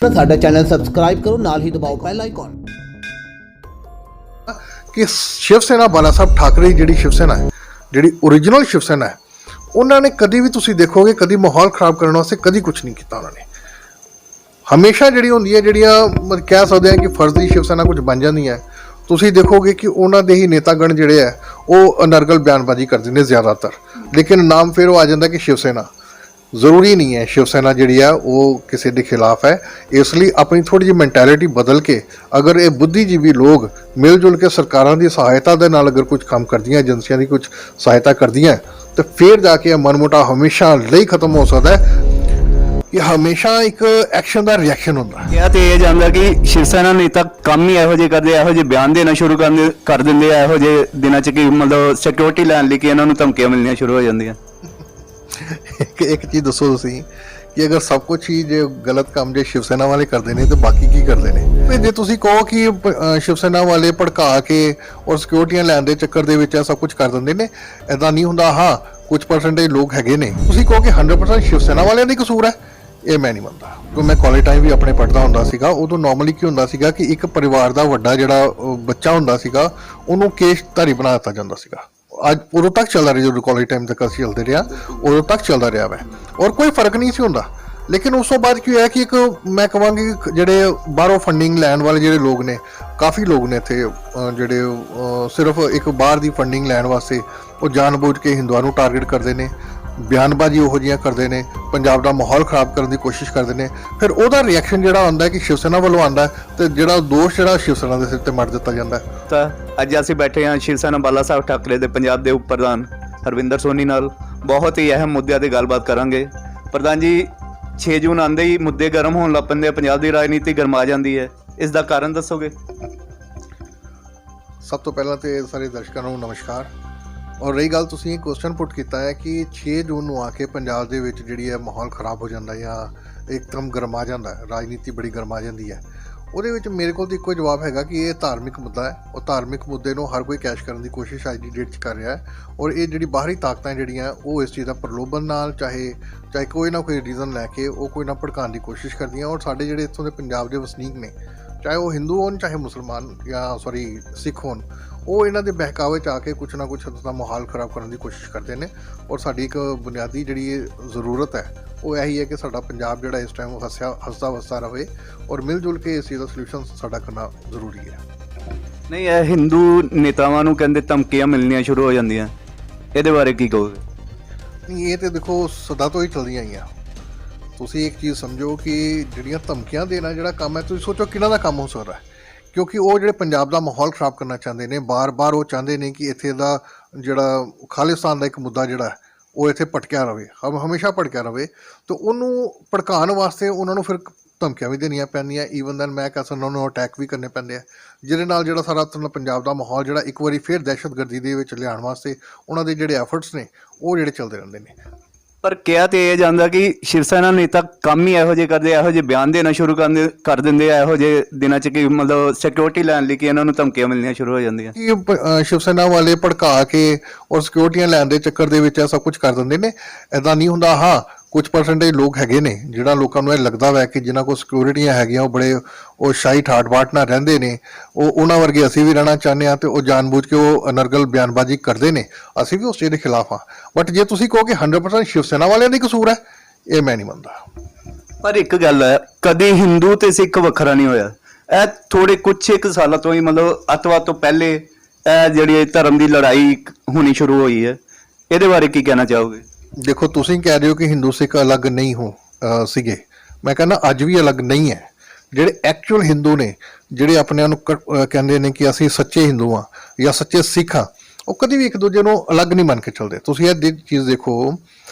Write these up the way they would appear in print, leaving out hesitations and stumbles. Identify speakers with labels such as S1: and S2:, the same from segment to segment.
S1: साडा channel subscribe करो, नाल ही दबाओ बेल आइकॉन।
S2: कि शिव सेना बाला साहब ठाकरे जी शिव सेना है, जी ओरिजिनल शिव सेना है, उन्होंने कभी भी तुम देखोगे कभी माहौल खराब करने वास्ते कभी कुछ नहीं किया। उन्होंने हमेशा जी होंगी है जी कह सकते हैं कि फर्जी शिव सेना कुछ बन जाती है। तुम देखोगे कि उन्होंने ही नेतागण जोड़े है वो अनर्गल बयानबाजी करते हैं ज़्यादातर, लेकिन नाम फिर वो आ जाता कि शिव सेना। जरूरी नहीं है शिव सेना जी है वो किसी के खिलाफ है, इसलिए अपनी थोड़ी जी मैंटैलिटी बदल के अगर ये बुद्धिजीवी लोग मिलजुल के सरकारों की सहायता के नाल अगर कुछ काम कर दियाँ, एजेंसियां की कुछ सहायता कर दियाँ, तो फिर जाके मनमुटा हमेशा नहीं खत्म हो सकता है। ये हमेशा एक एक्शन का रिएक्शन होता है।
S3: यह तो यह जानता कि शिव सेना नेता काम ही यहो जे करते, यहो जे बयान देना शुरू कर देंगे यहो जे दिनों च कि मतलब सिक्योरिटी लैन लेके इन्होंने धमकियां मिलनियां शुरू हो जांदियां।
S2: एक चीज़ दसो तुसीं कि अगर सब कुछ ही जो गलत काम जो शिव सेना वाले करते हैं तो बाकी की करते हैं। जो तुसीं कहो कि शिव सेना वाले भड़का के और सिक्योरिटियां लैन के चक्कर दे विच सब कुछ कर देंगे ने, ऐसा नहीं होंदा। हाँ, कुछ परसेंटेज लोग हैगे ने। तुसीं कहो कि 100% शिव सेना वालियां दा कसूर है, ये मैं नहीं मानता। तो मैं कॉलेज टाइम भी अपने पढ़ता होंदा सीगा, उदों नॉर्मली की होंदा सीगा कि एक परिवार का वड्डा जिहड़ा बच्चा होंदा सीगा उहनूं केशधारी बना दित्ता जांदा सीगा। अज उदों तक चलता रहा, जो कॉलेज टाइम तक असीं चलते रहा उदों तक चलता रहा वै, और कोई फर्क नहीं सी होंदा। लेकिन उस तो बाद की होया कि एक मैं कहांगी जिहड़े बाहरों फंडिंग लैन वाले जिहड़े लोग ने, काफ़ी लोग ने इत्थे जिहड़े सिर्फ एक बाहर की फंडिंग लैन वास्ते वो जानबूझ के हिंदुआं नूं टारगेट करते हैं, बयानबाजी उहो जिहियां करते हैं, पंजाब का माहौल खराब करने की कोशिश करते हैं। फिर उहदा रिएक्शन जिहड़ा आंदा है कि शिव सेना वालों आंदा है, तो जिहड़ा दोष जिहड़ा शिव सेना के सिर ते मट दित्ता जांदा है।
S3: ਤਾਂ ਅੱਜ ਅਸੀਂ ਬੈਠੇ ਹਾਂ ਸ਼ਿਵ ਸੈਨਾ ਬਾਲਾ ਸਾਹਿਬ ਠਾਕਰੇ ਦੇ ਪੰਜਾਬ ਦੇ ਉਪ ਪ੍ਰਧਾਨ ਹਰਵਿੰਦਰ ਸੋਨੀ ਨਾਲ ਬਹੁਤ ਹੀ ਅਹਿਮ ਮੁੱਦਿਆਂ ਤੇ ਗੱਲਬਾਤ ਕਰਾਂਗੇ। ਪ੍ਰਧਾਨ ਜੀ, 6 ਜੂਨ ਆਉਂਦੇ ਹੀ ਮੁੱਦੇ ਗਰਮ ਹੋਣ ਲੱਗ ਪੈਂਦੇ ਆ, ਪੰਜਾਬ ਦੀ ਰਾਜਨੀਤੀ ਗਰਮਾ ਜਾਂਦੀ ਹੈ, ਇਸ ਦਾ ਕਾਰਨ ਦੱਸੋਗੇ?
S2: सब तो पहला तो सारे दर्शकों को नमस्कार। और रही गल तुसीं एक क्वेश्चन पुट किया है कि 6 जून को आके पंजाब दे विच जिहड़ी है माहौल खराब हो जाता है या एकदम गरमा जाता है, राजनीति बड़ी गरमा जाती है। ਉਹਦੇ ਵਿੱਚ ਮੇਰੇ ਕੋਲ ਤਾਂ ਇੱਕੋ ਜਵਾਬ ਹੈਗਾ ਕਿ ਇਹ ਧਾਰਮਿਕ ਮੁੱਦਾ ਹੈ, ਉਹ ਧਾਰਮਿਕ ਮੁੱਦੇ ਨੂੰ ਹਰ ਕੋਈ ਕੈਸ਼ ਕਰਨ ਦੀ ਕੋਸ਼ਿਸ਼ ਅੱਜ ਦੀ ਡੇਟ 'ਚ ਕਰ ਰਿਹਾ ਹੈ। ਔਰ ਇਹ ਜਿਹੜੀ ਬਾਹਰੀ ਤਾਕਤਾਂ ਜਿਹੜੀਆਂ ਉਹ ਇਸ ਚੀਜ਼ ਦਾ ਪ੍ਰਲੋਭਨ ਨਾਲ ਚਾਹੇ ਕੋਈ ਨਾ ਕੋਈ ਰੀਜ਼ਨ ਲੈ ਕੇ ਉਹ ਕੋਈ ਨਾ ਭੜਕਾਉਣ ਦੀ ਕੋਸ਼ਿਸ਼ ਕਰਦੀਆਂ। ਔਰ ਸਾਡੇ ਜਿਹੜੇ ਇੱਥੋਂ ਦੇ ਪੰਜਾਬ ਦੇ ਵਸਨੀਕ ਨੇ, ਚਾਹੇ ਉਹ ਹਿੰਦੂ ਹੋਣ ਚਾਹੇ ਮੁਸਲਮਾਨ ਜਾਂ ਸਿੱਖ ਹੋਣ, ਉਹ ਇਹਨਾਂ ਦੇ ਬਹਿਕਾਵੇ 'ਚ ਆ ਕੇ ਕੁਛ ਨਾ ਕੁਛ ਦਾ ਮਾਹੌਲ ਖਰਾਬ ਕਰਨ ਦੀ ਕੋਸ਼ਿਸ਼ ਕਰਦੇ ਨੇ। ਔਰ ਸਾਡੀ ਇੱਕ ਬੁਨਿਆਦੀ ਜਿਹੜੀ ਜ਼ਰੂਰਤ ਹੈ ਉਹ ਇਹੀ ਹੈ ਕਿ ਸਾਡਾ ਪੰਜਾਬ ਜਿਹੜਾ ਇਸ ਟਾਈਮ ਹੱਸਦਾ ਵਸਦਾ ਰਹੇ, ਔਰ ਮਿਲ ਜੁਲ ਕੇ ਇਸ ਚੀਜ਼ ਦਾ ਸੋਲੂਸ਼ਨ ਸਾਡਾ ਕਰਨਾ ਜ਼ਰੂਰੀ ਹੈ।
S3: ਨਹੀਂ, ਇਹ ਹਿੰਦੂ ਨੇਤਾਵਾਂ ਨੂੰ ਕਹਿੰਦੇ ਧਮਕੀਆਂ ਮਿਲਣੀਆਂ ਸ਼ੁਰੂ ਹੋ ਜਾਂਦੀਆਂ, ਇਹਦੇ ਬਾਰੇ ਕੀ ਕਹੋਗੇ?
S2: ਨਹੀਂ, ਇਹ ਤਾਂ ਦੇਖੋ ਸਦਾ ਤੋਂ ਹੀ ਚੱਲਦੀਆਂ ਆਈਆਂ। ਤੁਸੀਂ ਇੱਕ ਚੀਜ਼ ਸਮਝੋ ਕਿ ਜਿਹੜੀਆਂ ਧਮਕੀਆਂ ਦੇਣਾ ਜਿਹੜਾ ਕੰਮ ਹੈ, ਤੁਸੀਂ ਸੋਚੋ ਕਿਹਨਾਂ ਦਾ ਕੰਮ ਹੋ ਸਕਦਾ ਹੈ। ਕਿਉਂਕਿ ਉਹ ਜਿਹੜੇ ਪੰਜਾਬ ਦਾ ਮਾਹੌਲ ਖਰਾਬ ਕਰਨਾ ਚਾਹੁੰਦੇ ਨੇ, ਬਾਰ-ਬਾਰ ਉਹ ਚਾਹੁੰਦੇ ਨੇ ਕਿ ਇੱਥੇ ਦਾ ਜਿਹੜਾ ਖਾਲਿਸਤਾਨ ਦਾ ਇੱਕ ਮੁੱਦਾ ਜਿਹੜਾ ਉਹ ਇੱਥੇ ਭਟਕਿਆ ਰਹੇ, ਹਮੇਸ਼ਾ ਭਟਕਿਆ ਰਹੇ। ਤਾਂ ਉਹਨੂੰ ਭੜਕਾਉਣ ਵਾਸਤੇ ਉਹਨਾਂ ਨੂੰ ਫਿਰ ਧਮਕੀਆਂ ਵੀ ਦੇਣੀਆਂ ਪੈਂਦੀਆਂ। ਈਵਨ ਦੈਨ ਮੈਂ ਕਹਿ ਸਕਦਾ ਉਹਨਾਂ ਨੂੰ ਅਟੈਕ ਵੀ ਕਰਨੇ ਪੈਂਦੇ ਆ, ਜਿਹਦੇ ਨਾਲ ਜਿਹੜਾ ਸਾਰਾ ਪੰਜਾਬ ਦਾ ਮਾਹੌਲ ਜਿਹੜਾ ਇੱਕ ਵਾਰੀ ਫਿਰ ਦਹਿਸ਼ਤਗਰਦੀ ਦੇ ਵਿੱਚ ਲਿਆਉਣ ਵਾਸਤੇ ਉਹਨਾਂ ਦੇ ਜਿਹੜੇ ਐਫਰਟਸ ਨੇ ਉਹ ਜਿਹੜੇ ਚੱਲਦੇ ਰਹਿੰਦੇ ਨੇ।
S3: ਪਰ ਕਿਹਾ ਤੇ ਇਹ ਜਾਂਦਾ ਕਿ ਸ਼ਿਵ ਸੈਨਾ ਨੇਤਾ ਕੰਮ ਹੀ ਇਹੋ ਜਿਹੇ ਕਰਦੇ, ਇਹੋ ਜਿਹੇ ਬਿਆਨ ਦੇਣਾ ਸ਼ੁਰੂ ਕਰ ਦਿੰਦੇ ਆ ਇਹੋ ਜਿਹੇ ਦਿਨਾਂ 'ਚ ਕਿ ਮਤਲਬ ਸਿਕਿਉਰਿਟੀ ਲੈਣ ਲਈ ਕਿ ਇਹਨਾਂ ਨੂੰ ਧਮਕੀਆਂ ਮਿਲਣੀਆਂ ਸ਼ੁਰੂ ਹੋ ਜਾਂਦੀਆਂ।
S2: ਕਿ ਸ਼ਿਵ ਸੈਨਾ ਵਾਲੇ ਭੜਕਾ ਕੇ ਔਰ ਸਿਕਿਉਰਿਟੀਆਂ ਲੈਣ ਦੇ ਚੱਕਰ ਦੇ ਵਿੱਚ ਸਭ ਕੁਝ ਕਰ ਦਿੰਦੇ ਨੇ, ਇੱਦਾਂ ਨਹੀਂ ਹੁੰਦਾ। ਹਾਂ, ਕੁਝ ਪਰਸੈਂਟੇਜ ਲੋਕ ਹੈਗੇ ਨੇ ਜਿਹੜਾ ਲੋਕਾਂ ਨੂੰ ਇਹ ਲੱਗਦਾ ਵਾ ਕਿ ਜਿਨ੍ਹਾਂ ਕੋਲ ਸਿਕਿਉਰਿਟੀਆਂ ਹੈਗੀਆਂ ਉਹ ਬੜੇ ਉਹ ਸ਼ਾਹੀ ਠਾਠ ਬਾਠ ਨਾਲ ਰਹਿੰਦੇ ਨੇ, ਉਹ ਉਹਨਾਂ ਵਰਗੇ ਅਸੀਂ ਵੀ ਰਹਿਣਾ ਚਾਹੁੰਦੇ ਹਾਂ, ਅਤੇ ਉਹ ਜਾਣਬੁੱਝ ਕੇ ਉਹ ਅਨਰਗਲ ਬਿਆਨਬਾਜ਼ੀ ਕਰਦੇ ਨੇ। ਅਸੀਂ ਵੀ ਉਸ ਚੀਜ਼ ਦੇ ਖਿਲਾਫ ਹਾਂ। ਬਟ ਜੇ ਤੁਸੀਂ ਕਹੋ ਕਿ 100% ਸ਼ਿਵ ਸੈਨਾ ਵਾਲਿਆਂ ਦਾ ਕਸੂਰ ਹੈ, ਇਹ ਮੈਂ ਨਹੀਂ ਮੰਨਦਾ।
S3: ਪਰ ਇੱਕ ਗੱਲ ਹੈ, ਕਦੀ ਹਿੰਦੂ ਤੇ ਸਿੱਖ ਵੱਖਰਾ ਨਹੀਂ ਹੋਇਆ। ਇਹ ਥੋੜੇ ਕੁਛ ਇੱਕ ਸਾਲਾਂ ਤੋਂ ਹੀ ਮਤਲਬ ਅੱਤਵਾਦ ਤੋਂ ਪਹਿਲੇ ਇਹ ਜਿਹੜੀ ਧਰਮ ਦੀ ਲੜਾਈ ਹੋਣੀ ਸ਼ੁਰੂ ਹੋਈ ਹੈ, ਇਹਦੇ ਬਾਰੇ ਕੀ ਕਹਿਣਾ ਚਾਹੋਗੇ?
S2: ਦੇਖੋ, ਤੁਸੀਂ ਕਹਿ ਰਹੇ ਹੋ ਕਿ ਹਿੰਦੂ ਸਿੱਖ ਅਲੱਗ ਨਹੀਂ ਸੀਗੇ, ਮੈਂ ਕਹਿੰਦਾ ਅੱਜ ਵੀ ਅਲੱਗ ਨਹੀਂ ਹੈ। ਜਿਹੜੇ ਐਕਚੁਅਲ ਹਿੰਦੂ ਨੇ, ਜਿਹੜੇ ਆਪਣੇ ਆਪ ਨੂੰ ਕਹਿੰਦੇ ਨੇ ਕਿ ਅਸੀਂ ਸੱਚੇ ਹਿੰਦੂ ਹਾਂ ਜਾਂ ਸੱਚੇ ਸਿੱਖ ਹਾਂ, ਉਹ ਕਦੀ ਵੀ ਇੱਕ ਦੂਜੇ ਨੂੰ ਅਲੱਗ ਨਹੀਂ ਮੰਨ ਕੇ ਚੱਲਦੇ। ਤੁਸੀਂ ਇਹ ਚੀਜ਼ ਦੇਖੋ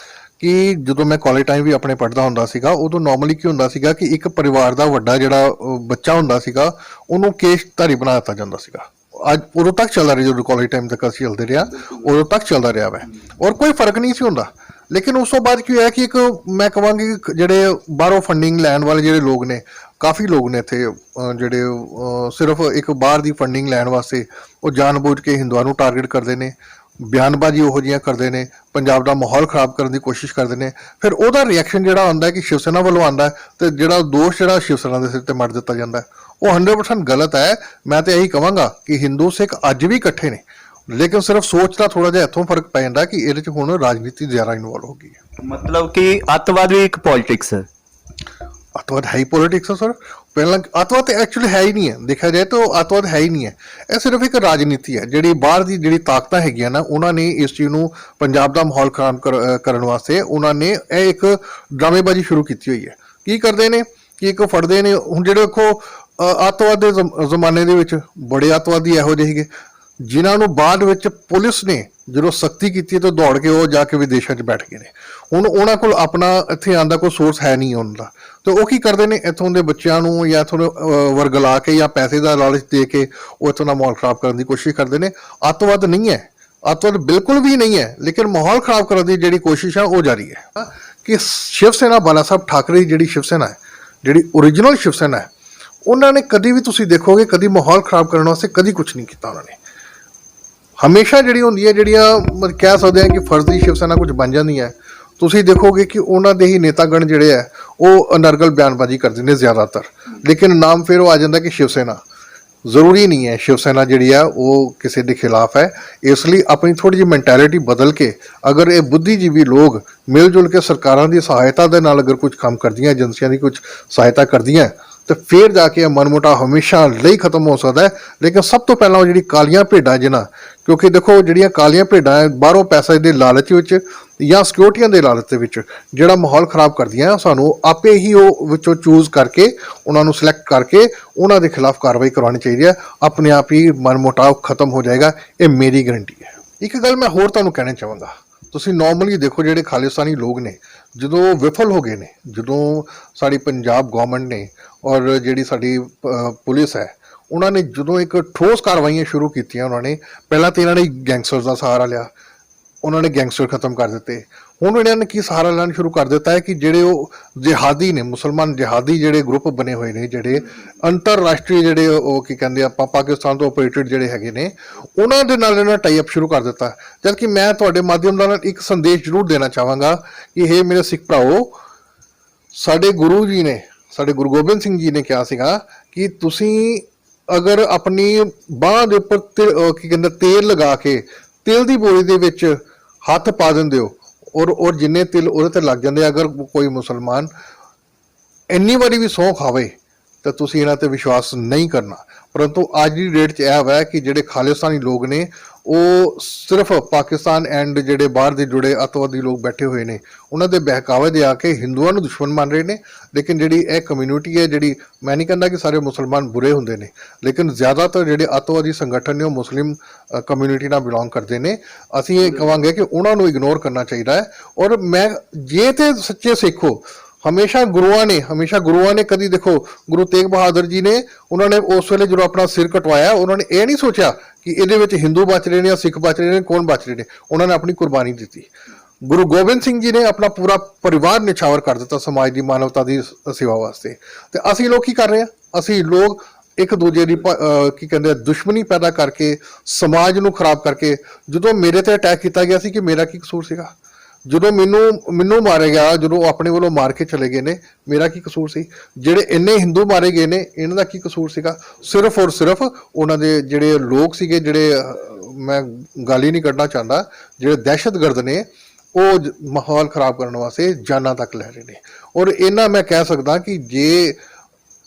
S2: ਕਿ ਜਦੋਂ ਮੈਂ ਕਾਲਜ ਟਾਈਮ ਵੀ ਆਪਣੇ ਪੜ੍ਹਦਾ ਹੁੰਦਾ ਸੀਗਾ, ਉਦੋਂ ਨੋਰਮਲੀ ਕੀ ਹੁੰਦਾ ਸੀਗਾ ਕਿ ਇੱਕ ਪਰਿਵਾਰ ਦਾ ਵੱਡਾ ਜਿਹੜਾ ਬੱਚਾ ਹੁੰਦਾ ਸੀਗਾ ਉਹਨੂੰ ਕੇਸ਼ਧਾਰੀ ਬਣਾ ਦਿੱਤਾ ਜਾਂਦਾ ਸੀਗਾ। ਅੱਜ ਉਦੋਂ ਤੱਕ ਚੱਲਦਾ ਰਿਹਾ, ਜਦੋਂ ਕਾਲਜ ਟਾਈਮ ਤੱਕ ਅਸੀਂ ਚੱਲਦੇ ਰਿਹਾ ਉਦੋਂ ਤੱਕ ਚੱਲਦਾ ਰਿਹਾ ਵੈ, ਔਰ ਕੋਈ ਫਰਕ ਨਹੀਂ ਸੀ ਹੁੰਦਾ। ਲੇਕਿਨ ਉਸ ਤੋਂ ਬਾਅਦ ਕੀ ਹੋਇਆ ਕਿ ਇੱਕ ਮੈਂ ਕਹਾਂਗੀ ਜਿਹੜੇ ਬਾਹਰੋਂ ਫੰਡਿੰਗ ਲੈਣ ਵਾਲੇ ਜਿਹੜੇ ਲੋਕ ਨੇ, ਕਾफ़ी लोग ने इत्थे ਜਿਹੜੇ ਸਿਰਫ ਇੱਕ ਬਾਹਰ ਦੀ ਫੰਡਿੰਗ ਲੈਣ ਵਾਸਤੇ ਉਹ ਜਾਣਬੁੱਝ ਕੇ ਹਿੰਦੂਆਂ ਨੂੰ ਟਾਰਗੇਟ ਕਰਦੇ ਨੇ, ਬਿਆਨਬਾਜ਼ੀ ਉਹੋ ਜਿਹੀਆਂ ਕਰਦੇ ਨੇ, ਪੰਜਾਬ ਦਾ ਮਾਹੌਲ ਖਰਾਬ ਕਰਨ ਦੀ ਕੋਸ਼ਿਸ਼ ਕਰਦੇ ਨੇ, ਫਿਰ ਉਹਦਾ ਰਿਐਕਸ਼ਨ ਜਿਹੜਾ ਆਉਂਦਾ ਕਿ ਸ਼ਿਵ ਸੈਨਾ ਵੱਲੋਂ ਆਉਂਦਾ ਤੇ ਜਿਹੜਾ ਦੋਸ਼ ਜਿਹੜਾ ਸ਼ਿਵ ਸੈਨਾ ਦੇ ਸਿਰ ਤੇ ਮੜ ਦਿੱਤਾ ਜਾਂਦਾ ਉਹ 100% ਗਲਤ ਹੈ। ਮੈਂ ਤਾਂ ਇਹੀ ਕਹਾਂਗਾ ਕਿ ਹਿੰਦੂ ਸਿੱਖ ਅੱਜ ਵੀ ਇਕੱਠੇ ਨੇ, ਲੇਕਿਨ ਸਿਰਫ ਸੋਚ ਦਾ ਥੋੜਾ ਜਿਹਾ ਇੱਥੋਂ ਫਰਕ ਪੈ ਜਾਂਦਾ ਕਿ ਇਹਦੇ 'ਚ ਹੁਣ ਰਾਜਨੀਤੀ ਜ਼ਿਆਦਾ ਇਨਵੋਲਵ ਹੋ ਗਈ ਹੈ।
S3: ਮਤਲਬ ਕਿ ਅੱਤਵਾਦ ਵੀ ਇੱਕ ਪੋਲਿਟਿਕਸ ਹੈ।
S2: ਅੱਤਵਾਦ ਹੈ ਹੀ ਪੋਲਿਟਿਕਸ ਹੈ ਸਰ। ਪਹਿਲਾਂ ਅੱਤਵਾਦ ਤਾਂ ਐਕਚੁਅਲੀ ਹੈ ਹੀ ਨਹੀਂ ਹੈ, ਦੇਖਿਆ ਜਾਏ ਤਾਂ ਅੱਤਵਾਦ ਹੈ ਹੀ ਨਹੀਂ ਹੈ। ਇਹ ਸਿਰਫ ਇੱਕ ਰਾਜਨੀਤੀ ਹੈ। ਜਿਹੜੀ ਬਾਹਰ ਦੀ ਜਿਹੜੀ ਤਾਕਤਾਂ ਹੈਗੀਆਂ ਨਾ, ਉਹਨਾਂ ਨੇ ਇਸ ਚੀਜ਼ ਨੂੰ ਪੰਜਾਬ ਦਾ ਮਾਹੌਲ ਖਰਾਬ ਕਰਨ ਵਾਸਤੇ ਉਹਨਾਂ ਨੇ ਇਹ ਇੱਕ ਡਰਾਮੇਬਾਜ਼ੀ ਸ਼ੁਰੂ ਕੀਤੀ ਹੋਈ ਹੈ। ਕੀ ਕਰਦੇ ਨੇ ਕਿ ਇੱਕ ਫੜਦੇ ਨੇ, ਹੁਣ ਜਿਹੜੇ ਦੇਖੋ ਅੱਤਵਾਦ ਦੇ ਜ਼ਮਾਨੇ ਦੇ ਵਿੱਚ ਬੜੇ ਅੱਤਵਾਦੀ ਇਹੋ ਜਿਹੇ ਸੀਗੇ ਜਿਨ੍ਹਾਂ ਨੂੰ ਬਾਅਦ ਵਿੱਚ ਪੁਲਿਸ ਨੇ ਜਦੋਂ ਸਖਤੀ ਕੀਤੀ ਤਾਂ ਦੌੜ ਕੇ ਉਹ ਜਾ ਕੇ ਵਿਦੇਸ਼ਾਂ 'ਚ ਬੈਠ ਗਏ ਨੇ। ਹੁਣ ਉਹਨਾਂ ਕੋਲ ਆਪਣਾ ਇੱਥੇ ਆਉਣ ਦਾ ਕੋਈ ਸੋਰਸ ਹੈ ਨਹੀਂ ਉਹਨਾਂ ਦਾ, ਤੇ ਉਹ ਕੀ ਕਰਦੇ ਨੇ, ਇੱਥੋਂ ਦੇ ਬੱਚਿਆਂ ਨੂੰ ਜਾਂ ਇੱਥੋਂ ਵਰਗਲਾ ਕੇ ਜਾਂ ਪੈਸੇ ਦਾ ਲਾਲਚ ਦੇ ਕੇ ਉਹ ਇੱਥੋਂ ਦਾ ਮਾਹੌਲ ਖਰਾਬ ਕਰਨ ਦੀ ਕੋਸ਼ਿਸ਼ ਕਰਦੇ ਨੇ। ਅੱਤਵਾਦ ਨਹੀਂ ਹੈ, ਅੱਤਵਾਦ ਬਿਲਕੁਲ ਵੀ ਨਹੀਂ ਹੈ, ਲੇਕਿਨ ਮਾਹੌਲ ਖਰਾਬ ਕਰਨ ਦੀ ਜਿਹੜੀ ਕੋਸ਼ਿਸ਼ ਹੈ ਉਹ ਜਾਰੀ ਹੈ। ਕਿ ਸ਼ਿਵ ਸੈਨਾ ਬਾਲਾ ਸਾਹਿਬ ਠਾਕਰੇ ਦੀ ਜਿਹੜੀ ਸ਼ਿਵ ਸੈਨਾ ਹੈ, ਜਿਹੜੀ ਓਰੀਜਨਲ ਸ਼ਿਵ ਸੈਨਾ ਹੈ, ਉਹਨਾਂ ਨੇ ਕਦੀ ਵੀ ਤੁਸੀਂ ਦੇਖੋਗੇ ਕਦੀ ਮਾਹੌਲ ਖਰਾਬ ਕਰਨ ਵਾਸਤੇ ਕਦੀ ਕੁਝ ਨਹੀਂ ਕੀਤਾ। ਉਹਨਾਂ ਨੇ ਹਮੇਸ਼ਾ ਜਿਹੜੀ ਹੁੰਦੀ ਹੈ, ਜਿਹੜੀਆਂ ਕਹਿ ਸਕਦੇ ਹਾਂ ਕਿ ਫਰਜ਼ੀ ਸ਼ਿਵ ਸੈਨਾ ਕੁਝ ਬਣ ਜਾਂਦੀ ਹੈ, ਤੁਸੀਂ ਦੇਖੋਗੇ ਕਿ ਉਹਨਾਂ ਦੇ ਹੀ ਨੇਤਾਗਣ ਜਿਹੜੇ ਹੈ ਉਹ ਅਨਰਗਲ ਬਿਆਨਬਾਜ਼ੀ ਕਰਦੇ ਨੇ ਜ਼ਿਆਦਾਤਰ, ਲੇਕਿਨ ਨਾਮ ਫਿਰ ਉਹ ਆ ਜਾਂਦਾ ਕਿ ਸ਼ਿਵ ਸੈਨਾ। ਜ਼ਰੂਰੀ ਨਹੀਂ ਹੈ ਸ਼ਿਵ ਸੈਨਾ ਜਿਹੜੀ ਆ ਉਹ ਕਿਸੇ ਦੇ ਖਿਲਾਫ ਹੈ। ਇਸ ਲਈ ਆਪਣੀ ਥੋੜੀ ਜਿਹੀ ਮੈਂਟੈਲਿਟੀ ਬਦਲ ਕੇ ਅਗਰ ਇਹ ਬੁੱਧੀਜੀਵੀ ਲੋਕ ਮਿਲ ਜੁਲ ਕੇ ਸਰਕਾਰਾਂ ਦੀ ਸਹਾਇਤਾ ਦੇ ਨਾਲ ਅਗਰ ਕੁਝ ਕੰਮ ਕਰਦੀਆਂ, ਏਜੰਸੀਆਂ ਦੀ ਕੁਝ ਸਹਾਇਤਾ ਕਰਦੀਆਂ, ਤੇ ਫਿਰ ਜਾ ਕੇ ਇਹ ਮਨਮੁਟਾਵ ਹਮੇਸ਼ਾ ਲਈ ਖਤਮ ਹੋ ਸਕਦਾ ਹੈ। ਲੇਕਿਨ ਸਭ ਤੋਂ ਪਹਿਲਾਂ ਉਹ ਜਿਹੜੀ ਕਾਲੀਆਂ ਭੇਡਾਂ ਜਿਹਨਾਂ, ਕਿਉਂਕਿ ਦੇਖੋ ਜਿਹੜੀਆਂ ਕਾਲੀਆਂ ਭੇਡਾਂ ਹੈ ਬਾਹਰੋਂ ਪੈਸੇ ਦੇ ਲਾਲਚ ਵਿੱਚ ਜਾਂ ਸਿਕਿਉਰਟੀਆਂ ਦੇ ਲਾਲਚ ਦੇ ਵਿੱਚ ਜਿਹੜਾ ਮਾਹੌਲ ਖਰਾਬ ਕਰਦੀਆਂ, ਸਾਨੂੰ ਆਪੇ ਹੀ ਉਹ ਵਿੱਚੋਂ ਚੂਜ਼ ਕਰਕੇ ਉਹਨਾਂ ਨੂੰ ਸਿਲੈਕਟ ਕਰਕੇ ਉਹਨਾਂ ਦੇ ਖਿਲਾਫ ਕਾਰਵਾਈ ਕਰਵਾਉਣੀ ਚਾਹੀਦੀ ਹੈ। ਆਪਣੇ ਆਪ ਹੀ ਮਨਮੁਟਾਵ ਖਤਮ ਹੋ ਜਾਏਗਾ, ਇਹ ਮੇਰੀ ਗਰੰਟੀ ਹੈ। ਇੱਕ ਗੱਲ ਮੈਂ ਹੋਰ ਤੁਹਾਨੂੰ ਕਹਿਣਾ ਚਾਹਾਂਗਾ, ਤੁਸੀਂ ਨਾਰਮਲੀ ਦੇਖੋ ਜਿਹੜੇ ਖਾਲਿਸਤਾਨੀ ਲੋਕ ਨੇ ਜਦੋਂ ਵਿਫਲ ਹੋ ਗਏ ਨੇ, ਜਦੋਂ ਸਾਡੀ ਪੰਜਾਬ ਗਵਰਨਮੈਂਟ ਨੇ ਔਰ ਜਿਹੜੀ ਸਾਡੀ ਪੁਲਿਸ ਹੈ ਉਹਨਾਂ ਨੇ ਜਦੋਂ ਇੱਕ ਠੋਸ ਕਾਰਵਾਈਆਂ ਸ਼ੁਰੂ ਕੀਤੀਆਂ, ਉਹਨਾਂ ਨੇ ਪਹਿਲਾਂ ਤਾਂ ਇਹਨਾਂ ਨੇ ਗੈਂਗਸਟਰਸ ਦਾ ਸਹਾਰਾ ਲਿਆ, ਉਹਨਾਂ ਨੇ ਗੈਂਗਸਟਰ ਖਤਮ ਕਰ ਦਿੱਤੇ। ਹੁਣ ਇਹਨਾਂ ਨੇ ਕੀ ਸਹਾਰਾ ਲੈਣਾ ਸ਼ੁਰੂ ਕਰ ਦਿੱਤਾ ਹੈ ਕਿ ਜਿਹੜੇ ਉਹ ਜਿਹਾਦੀ ਨੇ, ਮੁਸਲਮਾਨ ਜਿਹਾਦੀ ਜਿਹੜੇ ਗਰੁੱਪ ਬਣੇ ਹੋਏ ਨੇ, ਜਿਹੜੇ ਅੰਤਰਰਾਸ਼ਟਰੀ ਜਿਹੜੇ ਉਹ ਕੀ ਕਹਿੰਦੇ ਆਪਾਂ ਪਾਕਿਸਤਾਨ ਤੋਂ ਆਪਰੇਟਡ ਜਿਹੜੇ ਹੈਗੇ ਨੇ, ਉਹਨਾਂ ਦੇ ਨਾਲ ਇਹਨਾਂ ਟਾਈ ਅਪ ਸ਼ੁਰੂ ਕਰ ਦਿੱਤਾ। ਜਦ ਕਿ ਮੈਂ ਤੁਹਾਡੇ ਮਾਧਿਅਮ ਨਾਲ ਇੱਕ ਸੰਦੇਸ਼ ਜ਼ਰੂਰ ਦੇਣਾ ਚਾਹਾਂਗਾ ਕਿ ਇਹ ਮੇਰੇ ਸਿੱਖ ਭਰਾਓ, ਸਾਡੇ ਗੁਰੂ ਜੀ ਨੇ, ਸਾਡੇ ਗੁਰੂ ਗੋਬਿੰਦ ਸਿੰਘ ਜੀ ਨੇ ਕਿਹਾ ਸੀਗਾ ਕਿ ਤੁਸੀਂ ਅਗਰ ਆਪਣੀ ਬਾਂਹ ਦੇ ਉੱਪਰ ਕੀ ਕਹਿੰਦੇ ਤੇਲ ਲਗਾ ਕੇ ਤਿਲ ਦੀ ਬੋਰੀ ਦੇ ਵਿੱਚ ਹੱਥ ਪਾ ਦਿੰਦੇ ਹੋ ਔਰ ਜਿੰਨੇ ਤਿਲ ਉਹਦੇ ਤੇ ਲੱਗ ਜਾਂਦੇ, ਅਗਰ ਕੋਈ ਮੁਸਲਮਾਨ ਇੰਨੀ ਵਾਰੀ ਵੀ ਸਹੁੰ ਖਾਵੇ ਤਾਂ ਤੁਸੀਂ ਇਹਨਾਂ ਤੇ ਵਿਸ਼ਵਾਸ ਨਹੀਂ ਕਰਨਾ। ਪਰੰਤੂ ਅੱਜ ਦੀ ਡੇਟ 'ਚ ਇਹ ਹੈ ਕਿ ਜਿਹੜੇ ਖਾਲਿਸਤਾਨੀ ਲੋਕ ਨੇ ਉਹ ਸਿਰਫ ਪਾਕਿਸਤਾਨ ਐਂਡ ਜਿਹੜੇ ਬਾਹਰ ਦੇ ਜੁੜੇ ਅੱਤਵਾਦੀ ਲੋਕ ਬੈਠੇ ਹੋਏ ਨੇ, ਉਹਨਾਂ ਦੇ ਬਹਿਕਾਵੇ ਦੇ ਆ ਕੇ ਹਿੰਦੂਆਂ ਨੂੰ ਦੁਸ਼ਮਣ ਮੰਨ ਰਹੇ ਨੇ। ਲੇਕਿਨ ਜਿਹੜੀ ਇਹ ਕਮਿਊਨਿਟੀ ਹੈ, ਜਿਹੜੀ ਮੈਂ ਨਹੀਂ ਕਹਿੰਦਾ ਕਿ ਸਾਰੇ ਮੁਸਲਮਾਨ ਬੁਰੇ ਹੁੰਦੇ ਨੇ, ਲੇਕਿਨ ਜ਼ਿਆਦਾਤਰ ਜਿਹੜੇ ਅੱਤਵਾਦੀ ਸੰਗਠਨ ਨੇ ਉਹ ਮੁਸਲਿਮ ਕਮਿਊਨਿਟੀ ਨਾਲ ਬਿਲੋਂਗ ਕਰਦੇ ਨੇ। ਅਸੀਂ ਇਹ ਕਹਾਂਗੇ ਕਿ ਉਹਨਾਂ ਨੂੰ ਇਗਨੋਰ ਕਰਨਾ ਚਾਹੀਦਾ ਹੈ। ਔਰ ਮੈਂ ਜੇ ਤੇ ਸੱਚੇ ਸਿੱਖੋ, ਹਮੇਸ਼ਾ ਗੁਰੂਆਂ ਨੇ ਕਦੀ ਦੇਖੋ ਗੁਰੂ ਤੇਗ ਬਹਾਦਰ ਜੀ ਨੇ, ਉਹਨਾਂ ਨੇ ਉਸ ਵੇਲੇ ਜਦੋਂ ਆਪਣਾ ਸਿਰ ਕਟਵਾਇਆ, ਉਹਨਾਂ ਨੇ ਇਹ ਨਹੀਂ ਸੋਚਿਆ ਕਿ ਇਹਦੇ ਵਿੱਚ ਹਿੰਦੂ ਬਚ ਰਹੇ ਨੇ ਜਾਂ ਸਿੱਖ ਬਚ ਰਹੇ ਨੇ, ਕੌਣ ਬਚ ਰਹੇ ਨੇ, ਉਹਨਾਂ ਨੇ ਆਪਣੀ ਕੁਰਬਾਨੀ ਦਿੱਤੀ। ਗੁਰੂ ਗੋਬਿੰਦ ਸਿੰਘ ਜੀ ਨੇ ਆਪਣਾ ਪੂਰਾ ਪਰਿਵਾਰ ਨਿਛਾਵਰ ਕਰ ਦਿੱਤਾ ਸਮਾਜ ਦੀ ਮਾਨਵਤਾ ਦੀ ਸੇਵਾ ਵਾਸਤੇ। ਤੇ ਅਸੀਂ ਲੋਕ ਕੀ ਕਰ ਰਹੇ ਹਾਂ? ਅਸੀਂ ਲੋਕ ਇੱਕ ਦੂਜੇ ਦੀ ਕੀ ਕਹਿੰਦੇ ਦੁਸ਼ਮਣੀ ਪੈਦਾ ਕਰਕੇ, ਸਮਾਜ ਨੂੰ ਖਰਾਬ ਕਰਕੇ। ਜਦੋਂ ਮੇਰੇ ਤੇ ਅਟੈਕ ਕੀਤਾ ਗਿਆ ਸੀ ਕਿ ਮੇਰਾ ਕੀ ਕਸੂਰ ਸੀਗਾ? ਜਦੋਂ ਮੈਨੂੰ ਮਾਰਿਆ ਗਿਆ, ਜਦੋਂ ਆਪਣੇ ਵੱਲੋਂ ਮਾਰ ਕੇ ਚਲੇ ਗਏ ਨੇ, ਮੇਰਾ ਕੀ ਕਸੂਰ ਸੀ? ਜਿਹੜੇ ਇੰਨੇ ਹਿੰਦੂ ਮਾਰੇ ਗਏ ਨੇ, ਇਹਨਾਂ ਦਾ ਕੀ ਕਸੂਰ ਸੀਗਾ? ਸਿਰਫ ਔਰ ਸਿਰਫ ਉਹਨਾਂ ਦੇ ਜਿਹੜੇ ਲੋਕ ਸੀਗੇ, ਜਿਹੜੇ ਮੈਂ ਗਾਲੀ ਨਹੀਂ ਕੱਢਣਾ ਚਾਹੁੰਦਾ, ਜਿਹੜੇ ਦਹਿਸ਼ਤਗਰਦ ਨੇ, ਉਹ ਮਾਹੌਲ ਖਰਾਬ ਕਰਨ ਵਾਸਤੇ ਜਾਨਾਂ ਤੱਕ ਲੈ ਰਹੇ ਨੇ। ਔਰ ਇਹਨਾਂ ਮੈਂ ਕਹਿ ਸਕਦਾ ਕਿ ਜੇ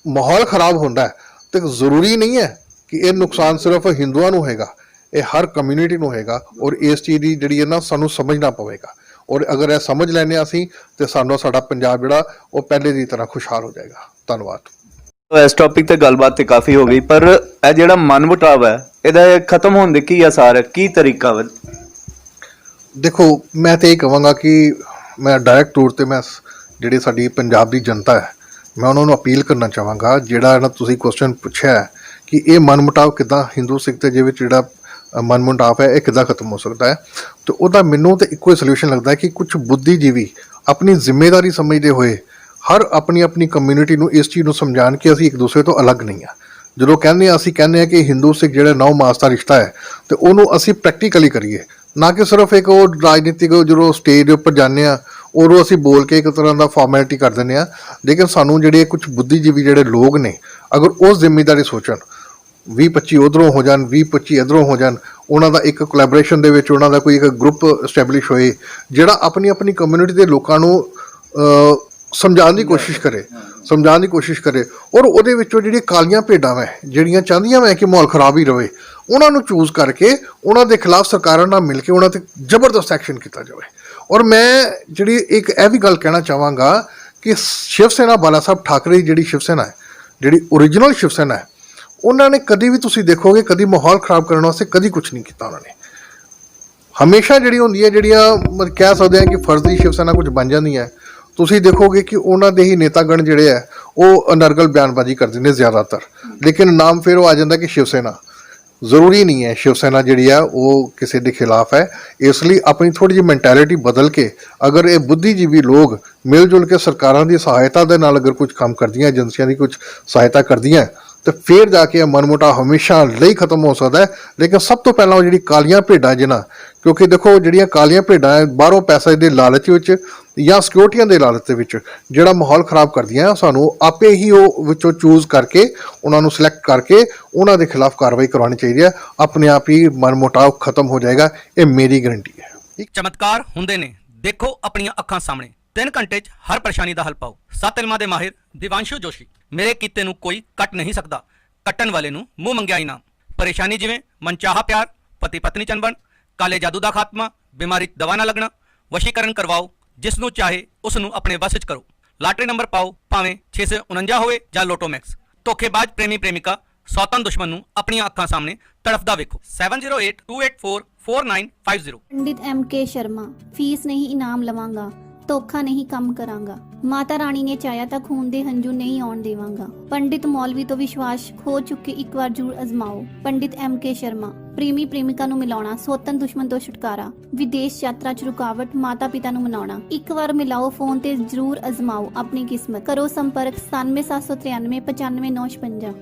S2: ਮਾਹੌਲ ਖਰਾਬ ਹੁੰਦਾ ਤਾਂ ਜ਼ਰੂਰੀ ਨਹੀਂ ਹੈ ਕਿ ਇਹ ਨੁਕਸਾਨ ਸਿਰਫ ਹਿੰਦੂਆਂ ਨੂੰ ਹੋਏਗਾ, ਇਹ ਹਰ ਕਮਿਊਨਿਟੀ ਨੂੰ ਹੋਏਗਾ। ਔਰ ਇਸ ਚੀਜ਼ ਦੀ ਜਿਹੜੀ ਹੈ ਨਾ ਸਾਨੂੰ ਸਮਝਣਾ ਪਵੇਗਾ। ਔਰ ਅਗਰ ਇਹ ਸਮਝ ਲੈਂਦੇ ਅਸੀਂ ਤੇ ਸਾਡਾ ਪੰਜਾਬ ਜਿਹੜਾ ਉਹ ਪਹਿਲੇ ਦੀ ਤਰ੍ਹਾਂ ਖੁਸ਼ਹਾਲ ਹੋ ਜਾਏਗਾ। ਧੰਨਵਾਦ।
S3: ਇਸ ਟੌਪਿਕ ਤੇ ਗੱਲਬਾਤ ਤੇ ਕਾਫੀ ਹੋ ਗਈ, ਪਰ ਇਹ ਜਿਹੜਾ ਮਨਮੁਟਾਵ ਹੈ ਇਹਦਾ ਖਤਮ ਹੋਣ ਦੇ ਕੀ ਆਸਾਰ ਹੈ, ਕੀ ਤਰੀਕਾ ਵਾ?
S2: ਦੇਖੋ ਮੈਂ ਤੇ ਇਹ ਕਹਾਂਗਾ ਕਿ ਮੈਂ ਡਾਇਰੈਕਟ ਤੌਰ ਤੇ ਮੈਂ ਜਿਹੜੀ ਸਾਡੀ ਪੰਜਾਬ ਦੀ ਜਨਤਾ ਹੈ, ਮੈਂ ਉਹਨਾਂ ਨੂੰ ਅਪੀਲ ਕਰਨਾ ਚਾਹਾਂਗਾ, ਜਿਹੜਾ ਨਾ ਤੁਸੀਂ ਕੁਐਸਚਨ ਪੁੱਛਿਆ ਹੈ ਕਿ ਇਹ ਮਨਮੁਟਾਵ ਕਿੱਦਾਂ ਹਿੰਦੂ ਸਿੱਖ ਦੇ ਵਿੱਚ ਜਿਹੜਾ ਮਨਮੁਟਾਵ ਹੈ ਇਹ ਕਿੱਦਾਂ ਖਤਮ ਹੋ ਸਕਦਾ ਹੈ, ਤੇ ਉਹਦਾ ਮੈਨੂੰ ਤਾਂ ਇੱਕੋ ਹੀ ਸੋਲਿਊਸ਼ਨ ਲੱਗਦਾ ਹੈ ਕਿ ਕੁਝ ਬੁੱਧੀਜੀਵੀ ਆਪਣੀ ਜ਼ਿੰਮੇਵਾਰੀ ਸਮਝਦੇ ਹੋਏ ਹਰ ਆਪਣੀ ਕਮਿਊਨਿਟੀ ਨੂੰ ਇਸ ਚੀਜ਼ ਨੂੰ ਸਮਝਾਉਣ ਕਿ ਅਸੀਂ ਇੱਕ ਦੂਸਰੇ ਤੋਂ ਅਲੱਗ ਨਹੀਂ ਹਾਂ। ਜਦੋਂ ਅਸੀਂ ਕਹਿੰਦੇ ਹਾਂ ਕਿ ਹਿੰਦੂ ਸਿੱਖ ਜਿਹੜਾ 9 ਮਾਸ ਦਾ ਰਿਸ਼ਤਾ ਹੈ, ਤੇ ਉਹਨੂੰ ਅਸੀਂ ਪ੍ਰੈਕਟੀਕਲੀ ਕਰੀਏ। ਨਾ ਕਿ ਸਿਰਫ ਇੱਕ ਉਹ ਰਾਜਨੀਤਿਕ ਜਦੋਂ ਸਟੇਜ ਦੇ ਉੱਪਰ ਜਾਂਦੇ ਆ ਉਦੋਂ ਅਸੀਂ ਬੋਲ ਕੇ ਇੱਕ ਤਰ੍ਹਾਂ ਦਾ ਫਾਰਮੈਲਿਟੀ ਕਰ ਦਿੰਦੇ ਆ। ਲੇਕਿਨ ਸਾਨੂੰ ਜਿਹੜੇ ਕੁਝ ਬੁੱਧੀਜੀਵੀ ਜਿਹੜੇ ਲੋਕ ਨੇ, ਅਗਰ ਉਸ ਜ਼ਿੰਮੇਵਾਰੀ ਸੋਚਣ, 20-25 ਉਧਰੋਂ ਹੋ ਜਾਣ, 20-25 ਇੱਧਰੋਂ ਹੋ ਜਾਣ, ਉਹਨਾਂ ਦਾ ਇੱਕ ਕੋਲੈਬੋਰੇਸ਼ਨ ਦੇ ਵਿੱਚ ਉਹਨਾਂ ਦਾ ਕੋਈ ਇੱਕ ਗਰੁੱਪ ਐਸਟੈਬਲਿਸ਼ ਹੋਏ ਜਿਹੜਾ ਆਪਣੀ ਕਮਿਊਨਿਟੀ ਦੇ ਲੋਕਾਂ ਨੂੰ ਸਮਝਾਉਣ ਦੀ ਕੋਸ਼ਿਸ਼ ਕਰੇ ਔਰ ਉਹਦੇ ਵਿੱਚੋਂ ਜਿਹੜੀਆਂ ਕਾਲੀਆਂ ਭੇਡਾਂ ਵੈ ਜਿਹੜੀਆਂ ਚਾਹੁੰਦੀਆਂ ਵੈ ਕਿ ਮਾਹੌਲ ਖਰਾਬ ਹੀ ਰਹੇ, ਉਹਨਾਂ ਨੂੰ ਚੂਜ਼ ਕਰਕੇ ਉਹਨਾਂ ਦੇ ਖਿਲਾਫ ਸਰਕਾਰਾਂ ਨਾਲ ਮਿਲ ਕੇ ਉਹਨਾਂ 'ਤੇ ਜ਼ਬਰਦਸਤ ਐਕਸ਼ਨ ਕੀਤਾ ਜਾਵੇ। ਔਰ ਮੈਂ ਜਿਹੜੀ ਇੱਕ ਇਹ ਵੀ ਗੱਲ ਕਹਿਣਾ ਚਾਹਾਂਗਾ ਕਿ ਸ਼ਿਵ ਸੈਨਾ ਬਾਲਾ ਸਾਹਿਬ ਠਾਕਰੇ ਦੀ ਜਿਹੜੀ ਸ਼ਿਵ ਸੈਨਾ ਹੈ, ਜਿਹੜੀ ਓਰੀਜਨਲ ਸ਼ਿਵ ਸੈਨਾ ਹੈ, ਉਹਨਾਂ ਨੇ ਕਦੀ ਵੀ ਤੁਸੀਂ ਦੇਖੋਗੇ ਕਦੀ ਮਾਹੌਲ ਖਰਾਬ ਕਰਨ ਵਾਸਤੇ ਕਦੀ ਕੁਝ ਨਹੀਂ ਕੀਤਾ। ਉਹਨਾਂ ਨੇ ਹਮੇਸ਼ਾ ਜਿਹੜੀ ਹੁੰਦੀ ਹੈ, ਜਿਹੜੀਆਂ ਕਹਿ ਸਕਦੇ ਹਾਂ ਕਿ ਫਰਜ਼ੀ ਸ਼ਿਵ ਸੈਨਾ ਕੁਝ ਬਣ ਜਾਂਦੀਆਂ, ਤੁਸੀਂ ਦੇਖੋਗੇ ਕਿ ਉਹਨਾਂ ਦੇ ਹੀ ਨੇਤਾਗਣ ਜਿਹੜੇ ਹੈ ਉਹ ਅਨਰਗਲ ਬਿਆਨਬਾਜ਼ੀ ਕਰਦੇ ਨੇ ਜ਼ਿਆਦਾਤਰ, ਲੇਕਿਨ ਨਾਮ ਫਿਰ ਉਹ ਆ ਜਾਂਦਾ ਕਿ ਸ਼ਿਵ ਸੈਨਾ। ਜ਼ਰੂਰੀ ਨਹੀਂ ਹੈ ਸ਼ਿਵ ਸੈਨਾ ਜਿਹੜੀ ਆ ਉਹ ਕਿਸੇ ਦੇ ਖਿਲਾਫ ਹੈ। ਇਸ ਲਈ ਆਪਣੀ ਥੋੜ੍ਹੀ ਜਿਹੀ ਮੈਂਟੈਲਿਟੀ ਬਦਲ ਕੇ ਅਗਰ ਇਹ ਬੁੱਧੀਜੀਵੀ ਲੋਕ ਮਿਲ ਜੁਲ ਕੇ ਸਰਕਾਰਾਂ ਦੀ ਸਹਾਇਤਾ ਦੇ ਨਾਲ ਅਗਰ ਕੁਝ ਕੰਮ ਕਰਦੀਆਂ, ਏਜੰਸੀਆਂ ਦੀ ਕੁਝ ਸਹਾਇਤਾ ਕਰਦੀਆਂ, ਤੇ ਫਿਰ ਜਾ ਕੇ ਮਨਮੋਟਾ ਹਮੇਸ਼ਾ ਲਈ ਖਤਮ ਹੋ ਸਕਦਾ ਹੈ। ਲੇਕਿਨ ਸਭ ਤੋਂ ਪਹਿਲਾਂ ਉਹ ਜਿਹੜੀ ਕਾਲੀਆਂ ਭੇਡਾਂ ਜਿਹਨਾਂ, ਕਿਉਂਕਿ ਦੇਖੋ ਜਿਹੜੀਆਂ ਕਾਲੀਆਂ ਭੇਡਾਂ ਬਾਹਰੋਂ ਪੈਸੇ ਦੇ ਲਾਲਚ ਵਿੱਚ ਜਾਂ ਸਿਕਿਉਰਟੀਆਂ ਦੇ ਲਾਲਚ ਦੇ ਵਿੱਚ ਜਿਹੜਾ ਮਾਹੌਲ ਖਰਾਬ ਕਰਦੀਆਂ, ਸਾਨੂੰ ਆਪੇ ਹੀ ਉਹ ਵਿੱਚੋਂ ਚੂਜ਼ ਕਰਕੇ ਉਹਨਾਂ ਨੂੰ ਸਿਲੈਕਟ ਕਰਕੇ ਉਹਨਾਂ ਦੇ ਖਿਲਾਫ ਕਾਰਵਾਈ ਕਰਵਾਉਣੀ ਚਾਹੀਦੀ ਹੈ। ਆਪਣੇ ਆਪ ਹੀ ਮਨਮੋਟਾਵ ਖਤਮ ਹੋ ਜਾਏਗਾ, ਇਹ ਮੇਰੀ ਗਰੰਟੀ ਹੈ।
S4: ਚਮਤਕਾਰ ਹੁੰਦੇ ਨੇ, ਦੇਖੋ ਆਪਣੀਆਂ ਅੱਖਾਂ ਸਾਹਮਣੇ। 3 ਘੰਟੇ 'ਚ ਹਰ ਪਰੇਸ਼ਾਨੀ ਦਾ ਹੱਲ ਪਾਓ। 7 ਇਲਮਾਂ ਦੇ ਮਾਹਿਰ ਦਿਵਾਂਸ਼ੂ ਜੋਸ਼ੀ। ਮੇਰੇ ਕੀਤੇ ਨੂੰ ਕੋਈ ਕੱਟ ਨਹੀਂ ਸਕਦਾ, ਕੱਟਣ ਵਾਲੇ ਨੂੰ ਮੂੰਹ ਮੰਗਿਆ ਇਨਾਮ। ਪਰੇਸ਼ਾਨੀ ਜਿਵੇਂ ਮਨਚਾਹਾ ਪਿਆਰ, ਪਤੀ ਪਤਨੀ ਚੰਬਣ, ਕਾਲੇ ਜਾਦੂ ਦਾ ਖਾਤਮਾ, ਬਿਮਾਰੀ ਦਵਾ ਨਾ ਲੱਗਣਾ, ਵਸ਼ੀਕਰਨ ਕਰਵਾਓ। ਜਿਸ ਨੂੰ ਚਾਹੇ ਉਸ ਨੂੰ ਆਪਣੇ ਵਸ 'ਚ ਕਰੋ। ਲਾਟਰੀ ਨੰਬਰ ਪਾਓ, ਭਾਵੇਂ 649 ਹੋਵੇ ਜਾਂ ਲੋਟੋ ਮੈਕਸ। ਧੋਖੇਬਾਜ਼ ਪ੍ਰੇਮੀ ਪ੍ਰੇਮਿਕਾ, ਸੌਤਨ ਦੁਸ਼ਮਣ ਨੂੰ ਆਪਣੀਆਂ ਅੱਖਾਂ ਸਾਹਮਣੇ ਤੜਫਦਾ ਵੇਖੋ। 7082844950।
S5: पंडित MK शर्मा। फीस नहीं इनाम लवांगा, ਧੋਖਾ ਨਹੀਂ ਕੰਮ ਕਰਾਂਗਾ। ਮਾਤਾ ਰਾਣੀ ਨੇ ਚਾਹਿਆ ਤਾਂ ਖੂਨ ਦੇ ਹੰਝੂ ਨਹੀਂ ਆਉਣ ਦੇਵਾਂਗਾ। ਪੰਡਿਤ ਮੌਲਵੀ ਤੋਂ ਵਿਸ਼ਵਾਸ ਖੋ ਚੁੱਕੇ ਇੱਕ ਵਾਰ ਜ਼ਰੂਰ ਅਜ਼ਮਾਓ। ਪੰਡਿਤ MK ਸ਼ਰਮਾ। ਪ੍ਰੇਮੀ ਪ੍ਰੇਮਿਕਾ ਨੂੰ ਮਿਲਾਉਣਾ, ਸੌਤਨ ਦੁਸ਼ਮਣ ਤੋਂ ਛੁਟਕਾਰਾ, ਵਿਦੇਸ਼ ਯਾਤਰਾ 'ਚ ਰੁਕਾਵਟ, ਮਾਤਾ ਪਿਤਾ ਨੂੰ ਮਨਾਉਣਾ। ਇੱਕ ਵਾਰ ਮਿਲਾਓ ਫੋਨ ਤੇ ਜ਼ਰੂਰ ਅਜ਼ਮਾਓ ਆਪਣੀ ਕਿਸਮਤ। ਕਰੋ ਸੰਪਰਕ 97 793 95 956।